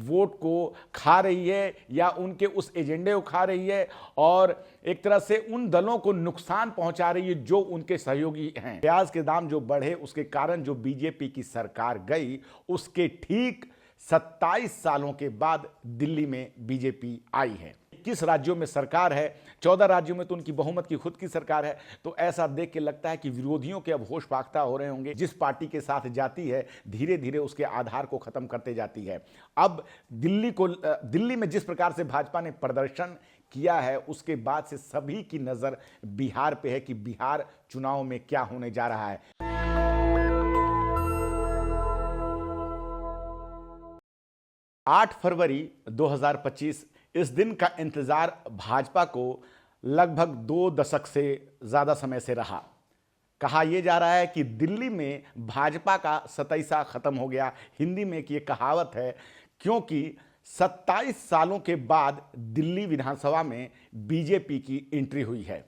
Vote को खा रही है या उनके उस एजेंडे को खा रही है और एक तरह से उन दलों को नुकसान पहुंचा रही है जो उनके सहयोगी हैं। प्याज के दाम जो बढ़े उसके कारण जो बीजेपी की सरकार गई, उसके ठीक 27 सालों के बाद दिल्ली में बीजेपी आई है। 21 राज्यों में सरकार है, 14 राज्यों में तो उनकी बहुमत की खुद की सरकार है। तो ऐसा देख के लगता है कि विरोधियों के अब होश फाख्ता हो रहे होंगे। जिस पार्टी के साथ जाती है धीरे धीरे उसके आधार को खत्म करते जाती है। अब दिल्ली में जिस प्रकार से भाजपा ने प्रदर्शन किया है उसके बाद से सभी की नजर बिहार पे है कि बिहार चुनाव में क्या होने जा रहा है। 8 फरवरी 2025 इस दिन का इंतजार भाजपा को लगभग 2 दशक से ज्यादा समय से रहा। कहा यह जा रहा है कि दिल्ली में भाजपा का सतैसा खत्म हो गया। हिंदी में एक ये कहावत है, क्योंकि 27 सालों के बाद दिल्ली विधानसभा में बीजेपी की एंट्री हुई है।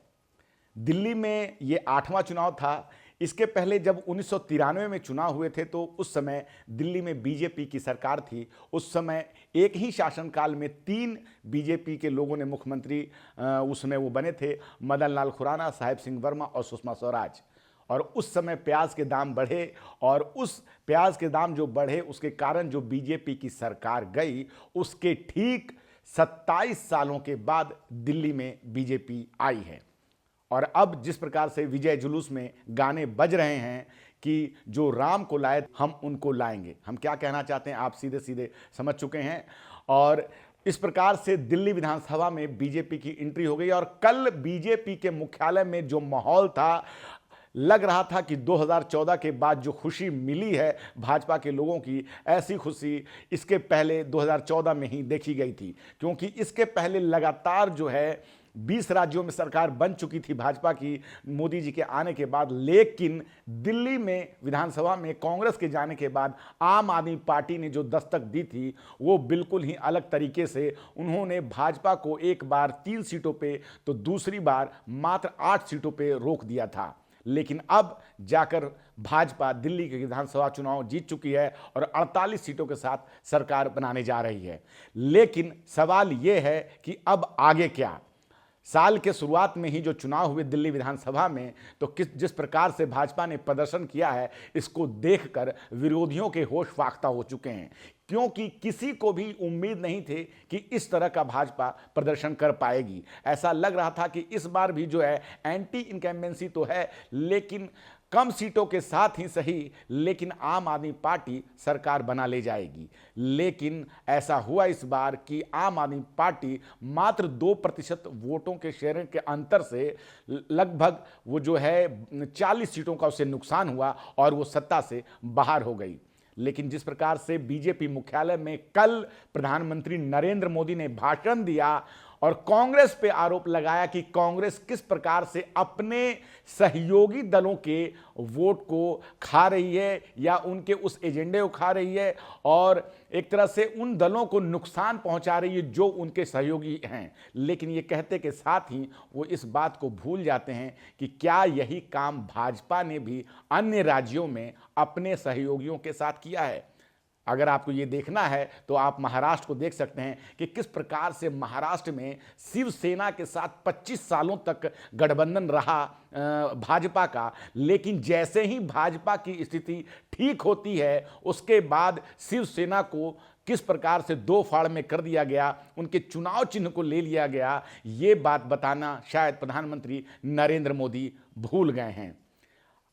दिल्ली में ये 8वां चुनाव था। इसके पहले जब 1993 में चुनाव हुए थे तो उस समय दिल्ली में बीजेपी की सरकार थी। उस समय एक ही शासनकाल में 3 बीजेपी के लोगों ने मुख्यमंत्री उसमें वो बने थे, मदन लाल खुराना, साहेब सिंह वर्मा और सुषमा स्वराज। और उस समय प्याज के दाम बढ़े और उस प्याज के दाम जो बढ़े उसके कारण जो बीजेपी की सरकार गई, उसके ठीक 27 सालों के बाद दिल्ली में बीजेपी आई है। और अब जिस प्रकार से विजय जुलूस में गाने बज रहे हैं कि जो राम को लाए हम उनको लाएंगे, हम क्या कहना चाहते हैं आप सीधे सीधे समझ चुके हैं। और इस प्रकार से दिल्ली विधानसभा में बीजेपी की एंट्री हो गई। और कल बीजेपी के मुख्यालय में जो माहौल था, लग रहा था कि 2014 के बाद जो खुशी मिली है भाजपा के लोगों की, ऐसी खुशी इसके पहले 2014 में ही देखी गई थी। क्योंकि इसके पहले लगातार जो है 20 राज्यों में सरकार बन चुकी थी भाजपा की मोदी जी के आने के बाद। लेकिन दिल्ली में विधानसभा में कांग्रेस के जाने के बाद आम आदमी पार्टी ने जो दस्तक दी थी वो बिल्कुल ही अलग तरीके से उन्होंने भाजपा को एक बार 3 सीटों पे तो दूसरी बार मात्र 8 सीटों पे रोक दिया था। लेकिन अब जाकर भाजपा दिल्ली के विधानसभा चुनाव जीत चुकी है और 48 सीटों के साथ सरकार बनाने जा रही है। लेकिन सवाल यह है कि अब आगे क्या। साल के शुरुआत में ही जो चुनाव हुए दिल्ली विधानसभा में, तो जिस प्रकार से भाजपा ने प्रदर्शन किया है, इसको देखकर विरोधियों के होश फाख्ता हो चुके हैं। क्योंकि किसी को भी उम्मीद नहीं थी कि इस तरह का भाजपा प्रदर्शन कर पाएगी। ऐसा लग रहा था कि इस बार भी जो है एंटी इनकम्बेंसी तो है, लेकिन कम सीटों के साथ ही सही, लेकिन आम आदमी पार्टी सरकार बना ले जाएगी। लेकिन ऐसा हुआ इस बार कि आम आदमी पार्टी मात्र 2% वोटों के शेयर के अंतर से लगभग वो जो है 40 सीटों का उसे नुकसान हुआ और वो सत्ता से बाहर हो गई। लेकिन जिस प्रकार से बीजेपी मुख्यालय में कल प्रधानमंत्री नरेंद्र मोदी ने भाषण दिया और कांग्रेस पे आरोप लगाया कि कांग्रेस किस प्रकार से अपने सहयोगी दलों के वोट को खा रही है या उनके उस एजेंडे को खा रही है और एक तरह से उन दलों को नुकसान पहुंचा रही है जो उनके सहयोगी हैं। लेकिन ये कहते के साथ ही वो इस बात को भूल जाते हैं कि क्या यही काम भाजपा ने भी अन्य राज्यों में अपने सहयोगियों के साथ किया है। अगर आपको ये देखना है तो आप महाराष्ट्र को देख सकते हैं कि किस प्रकार से महाराष्ट्र में शिवसेना के साथ 25 सालों तक गठबंधन रहा भाजपा का। लेकिन जैसे ही भाजपा की स्थिति ठीक होती है उसके बाद शिवसेना को किस प्रकार से 2 फाड़ में कर दिया गया, उनके चुनाव चिन्ह को ले लिया गया, ये बात बताना शायद प्रधानमंत्री नरेंद्र मोदी भूल गए हैं।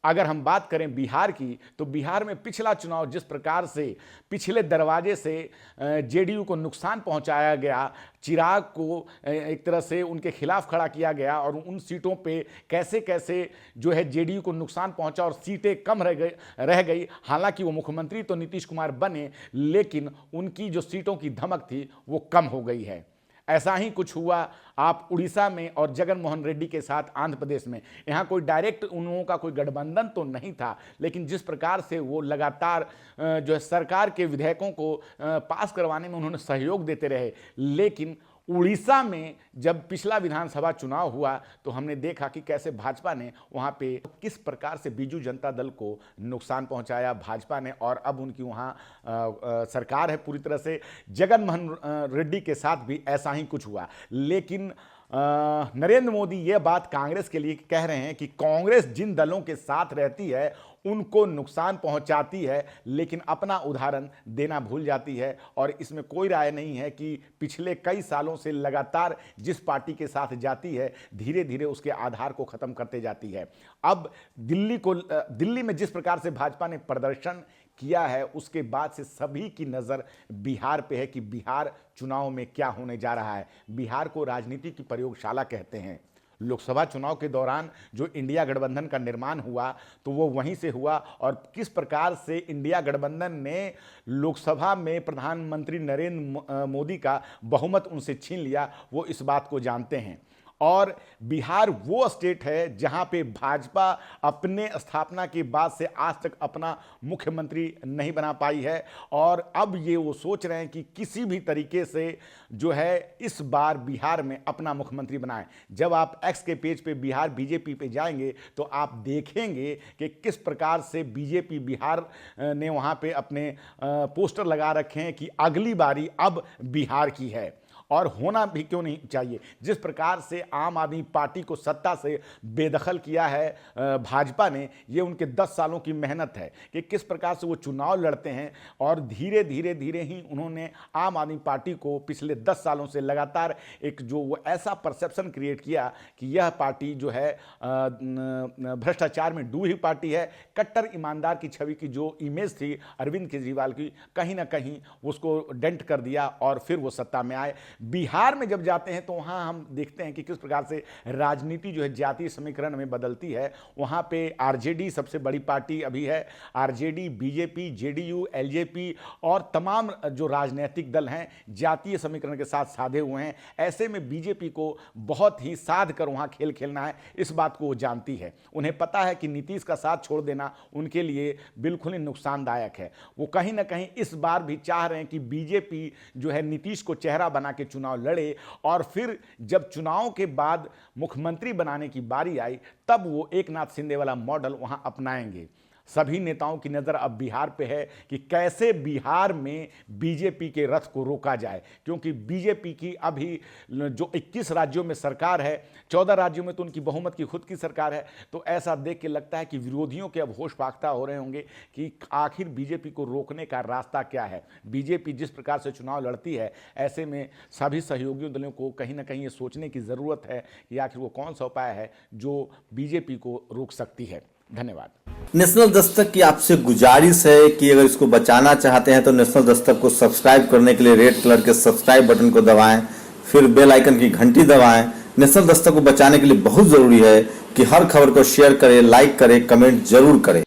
अगर हम बात करें बिहार की, तो बिहार में पिछला चुनाव जिस प्रकार से पिछले दरवाजे से जेडीयू को नुकसान पहुंचाया गया, चिराग को एक तरह से उनके खिलाफ खड़ा किया गया और उन सीटों पे कैसे कैसे जो है जेडीयू को नुकसान पहुंचा और सीटें कम रह गई। हालांकि वो मुख्यमंत्री तो नीतीश कुमार बने, लेकिन उनकी जो सीटों की धमक थी वो कम हो गई है। ऐसा ही कुछ हुआ आप उड़ीसा में और जगन मोहन रेड्डी के साथ आंध्र प्रदेश में। यहाँ कोई डायरेक्ट उन लोगों का कोई गठबंधन तो नहीं था, लेकिन जिस प्रकार से वो लगातार जो है सरकार के विधेयकों को पास करवाने में उन्होंने सहयोग देते रहे, लेकिन उड़ीसा में जब पिछला विधानसभा चुनाव हुआ तो हमने देखा कि कैसे भाजपा ने वहां पे किस प्रकार से बीजू जनता दल को नुकसान पहुंचाया भाजपा ने, और अब उनकी वहां सरकार है पूरी तरह से। जगन मोहन रेड्डी के साथ भी ऐसा ही कुछ हुआ। लेकिन नरेंद्र मोदी ये बात कांग्रेस के लिए कह रहे हैं कि कांग्रेस जिन दलों के साथ रहती है उनको नुकसान पहुंचाती है, लेकिन अपना उदाहरण देना भूल जाती है। और इसमें कोई राय नहीं है कि पिछले कई सालों से लगातार जिस पार्टी के साथ जाती है धीरे धीरे उसके आधार को खत्म करते जाती है। अब दिल्ली में जिस प्रकार से भाजपा ने प्रदर्शन किया है उसके बाद से सभी की नज़र बिहार पे है कि बिहार चुनाव में क्या होने जा रहा है। बिहार को राजनीति की प्रयोगशाला कहते हैं। लोकसभा चुनाव के दौरान जो इंडिया गठबंधन का निर्माण हुआ तो वो वहीं से हुआ, और किस प्रकार से इंडिया गठबंधन ने लोकसभा में प्रधानमंत्री नरेंद्र मोदी का बहुमत उनसे छीन लिया, वो इस बात को जानते हैं। और बिहार वो स्टेट है जहां पे भाजपा अपने स्थापना के बाद से आज तक अपना मुख्यमंत्री नहीं बना पाई है, और अब ये वो सोच रहे हैं कि किसी भी तरीके से जो है इस बार बिहार में अपना मुख्यमंत्री बनाएं। जब आप एक्स के पेज पे बिहार बीजेपी पे जाएंगे तो आप देखेंगे कि किस प्रकार से बीजेपी बिहार ने वहां पे अपने पोस्टर लगा रखे हैं कि अगली बारी अब बिहार की है, और होना भी क्यों नहीं चाहिए। जिस प्रकार से आम आदमी पार्टी को सत्ता से बेदखल किया है भाजपा ने, ये उनके 10 सालों की मेहनत है कि किस प्रकार से वो चुनाव लड़ते हैं, और धीरे धीरे ही उन्होंने आम आदमी पार्टी को पिछले 10 सालों से लगातार एक जो वो ऐसा परसेप्शन क्रिएट किया कि यह पार्टी जो है भ्रष्टाचार में डूबी पार्टी है। कट्टर ईमानदार की छवि की जो इमेज थी अरविंद केजरीवाल की, कहीं ना कहीं उसको डेंट कर दिया और फिर वो सत्ता में आए। बिहार में जब जाते हैं तो वहां हम देखते हैं कि किस प्रकार से राजनीति जो है जातीय समीकरण में बदलती है। वहां पे आरजेडी सबसे बड़ी पार्टी अभी है। आरजेडी, बीजेपी, जेडीयू, एलजेपी और तमाम जो राजनीतिक दल हैं जातीय समीकरण के साथ साधे हुए हैं। ऐसे में बीजेपी को बहुत ही साध कर वहां खेल खेलना है, इस बात को वो जानती है। उन्हें पता है कि नीतीश का साथ छोड़ देना उनके लिए बिल्कुल ही नुकसानदायक है। वो कहीं ना कहीं इस बार भी चाह रहे हैं कि बीजेपी जो है नीतीश को चेहरा बना के चुनाव लड़े, और फिर जब चुनाव के बाद मुख्यमंत्री बनाने की बारी आई तब वो एकनाथ शिंदे वाला मॉडल वहां अपनाएंगे। सभी नेताओं की नज़र अब बिहार पे है कि कैसे बिहार में बीजेपी के रथ को रोका जाए, क्योंकि बीजेपी की अभी जो 21 राज्यों में सरकार है, 14 राज्यों में तो उनकी बहुमत की खुद की सरकार है। तो ऐसा देख के लगता है कि विरोधियों के अब होश फाख्ता हो रहे होंगे कि आखिर बीजेपी को रोकने का रास्ता क्या है। बीजेपी जिस प्रकार से चुनाव लड़ती है, ऐसे में सभी सहयोगी दलों को कहीं ना कहीं ये सोचने की ज़रूरत है कि आखिर वो कौन सा उपाय है जो बीजेपी को रोक सकती है। धन्यवाद। नेशनल दस्तक की आपसे गुजारिश है कि अगर इसको बचाना चाहते हैं तो नेशनल दस्तक को सब्सक्राइब करने के लिए रेड कलर के सब्सक्राइब बटन को दबाएं, फिर बेल आइकन की घंटी दबाएं। नेशनल दस्तक को बचाने के लिए बहुत जरूरी है कि हर खबर को शेयर करें, लाइक करें, कमेंट जरूर करें।